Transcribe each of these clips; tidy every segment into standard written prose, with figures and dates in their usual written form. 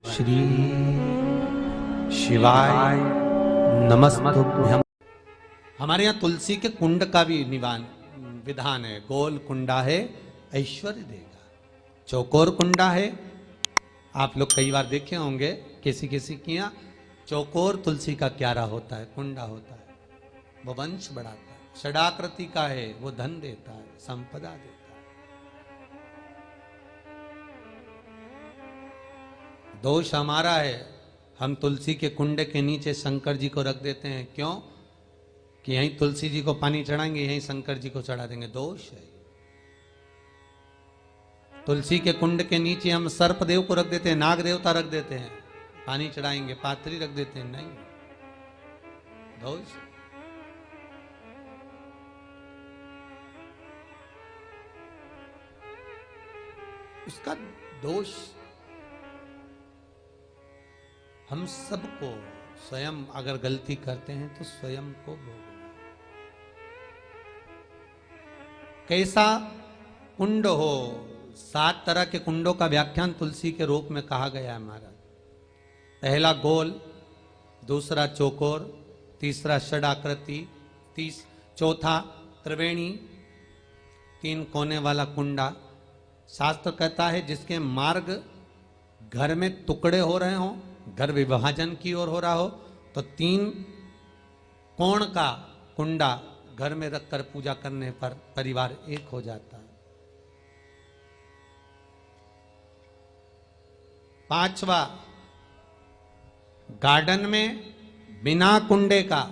श्री शिवाय नमस्तुभ्यम। हमारे यहाँ तुलसी के कुंड का भी विधान है। गोल कुंडा है ऐश्वर्य देगा, चौकोर कुंडा है। आप लोग कई बार देखे होंगे किसी के यहाँ चौकोर तुलसी का क्यारा होता है, कुंडा होता है, वो वंश बढ़ाता है। षडाकृति का है, वो धन देता है, संपदा देता है। दोष हमारा है, हम तुलसी के कुंड के नीचे शंकर जी को रख देते हैं। क्यों? कि यहीं तुलसी जी को पानी चढ़ाएंगे, यहीं शंकर जी को चढ़ा देंगे। दोष है। तुलसी के कुंड के नीचे हम सर्पदेव को रख देते हैं, नाग देवता रख देते हैं, पानी चढ़ाएंगे, पात्री रख देते हैं। नहीं, दोष। उसका दोष हम सबको, स्वयं अगर गलती करते हैं तो स्वयं को भोगना। कैसा कुंड हो, 7 तरह के कुंडों का व्याख्यान तुलसी के रूप में कहा गया है महाराज। पहला गोल, दूसरा चौकोर, तीसरा षडाकृति, चौथा त्रिवेणी, 3 कोने वाला कुंडा। शास्त्र कहता है जिसके मार्ग घर में टुकड़े हो रहे हों, घर विभाजन की ओर हो रहा हो, तो 3 कोण का कुंडा घर में रखकर पूजा करने पर परिवार एक हो जाता है। 5वां, गार्डन में बिना कुंडे का,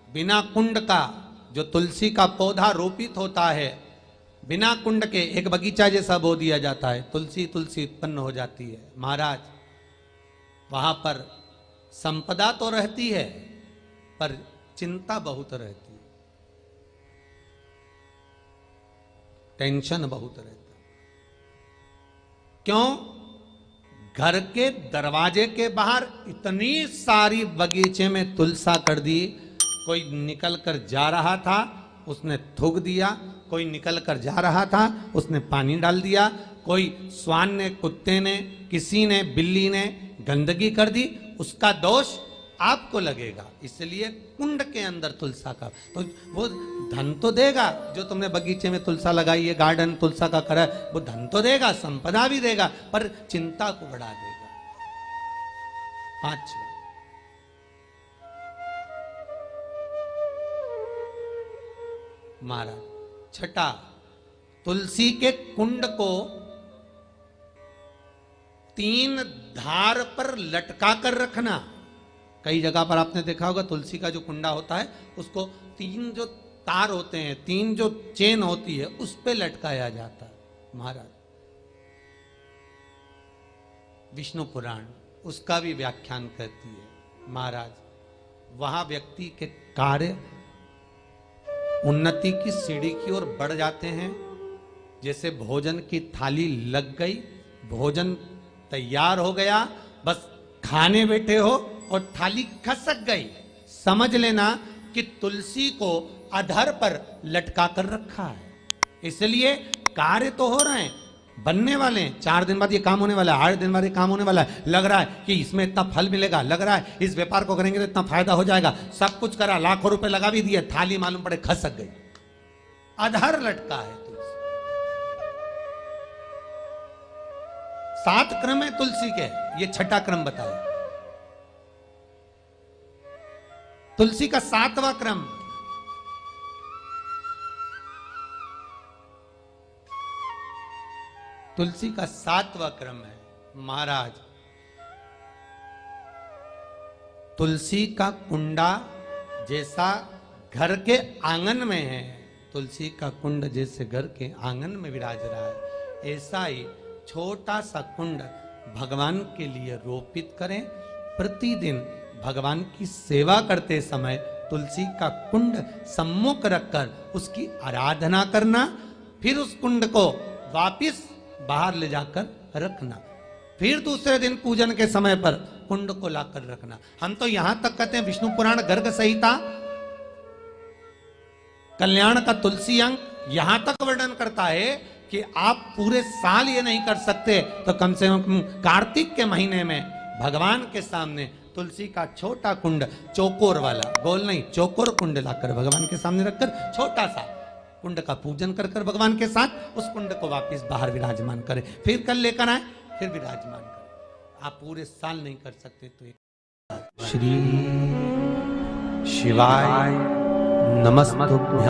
बिना कुंड का जो तुलसी का पौधा रोपित होता है, बिना कुंड के एक बगीचा जैसा बो दिया जाता है, तुलसी तुलसी उत्पन्न हो जाती है। महाराज, वहां पर संपदा तो रहती है पर चिंता बहुत रहती है, टेंशन बहुत रहता है। क्यों? घर के दरवाजे के बाहर इतनी सारी बगीचे में तुलसा कर दी। कोई निकल कर जा रहा था, उसने थूक दिया। कोई निकल कर जा रहा था, उसने पानी डाल दिया। कोई श्वान ने, कुत्ते ने, किसी ने, बिल्ली ने गंदगी कर दी, उसका दोष आपको लगेगा। इसलिए कुंड के अंदर तुलसा का, तो वो धन तो देगा। जो तुमने बगीचे में तुलसा लगाई है, गार्डन तुलसा का करा, वो धन तो देगा, संपदा भी देगा, पर चिंता को बढ़ा देगा। 5वां, महाराज। 6, तुलसी के कुंड को 3 धार पर लटका कर रखना। कई जगह पर आपने देखा होगा तुलसी का जो कुंडा होता है, उसको 3 जो तार होते हैं, 3 जो चेन होती है, उस पे लटकाया जाता है। महाराज, विष्णु पुराण उसका भी व्याख्यान करती है। महाराज, वहां व्यक्ति के कार्य उन्नति की सीढ़ी की ओर बढ़ जाते हैं। जैसे भोजन की थाली लग गई, भोजन तैयार हो गया, बस खाने बैठे हो और थाली खसक गई, समझ लेना कि तुलसी को अधर पर लटका कर रखा है। इसलिए कार्य तो हो रहे हैं, बनने वाले हैं। 4 दिन बाद ये काम होने वाला है, 8 दिन बाद ये काम होने वाला है। लग रहा है कि इसमें इतना फल मिलेगा, लग रहा है इस व्यापार को करेंगे तो इतना फायदा हो जाएगा। सब कुछ करा, लाखों रुपए लगा भी दिए, थाली मालूम पड़े खसक गई, अधर लटका है। 7 क्रम है तुलसी के, ये 6ठा क्रम बताया। तुलसी का 7वां क्रम, तुलसी का 7वां क्रम है। महाराज, तुलसी का कुंडा जैसा घर के आंगन में है, तुलसी का कुंड जैसे घर के आंगन में विराज रहा है, ऐसा ही छोटा सा कुंड भगवान के लिए रोपित करें। प्रतिदिन भगवान की सेवा करते समय तुलसी का कुंड सम्मुख रखकर उसकी आराधना करना, फिर उस कुंड को वापिस बाहर ले जाकर रखना, फिर दूसरे दिन पूजन के समय पर कुंड को लाकर रखना। हम तो यहां तक कहते हैं, विष्णु पुराण गर्ग संहिता कल्याण का तुलसी अंग यहां तक वर्णन करता है कि आप पूरे साल ये नहीं कर सकते तो कम से कम कार्तिक के महीने में भगवान के सामने तुलसी का छोटा कुंड, चौकोर वाला, गोल नहीं, चौकोर कुंड लाकर भगवान के सामने रखकर छोटा सा कुंड का पूजन कर कर भगवान के साथ उस कुंड को वापस बाहर विराजमान करें, फिर कल लेकर आए, फिर विराजमान करें। आप पूरे साल नहीं कर सकते तो एक श्री शिवाय नमस्तुभ्यं।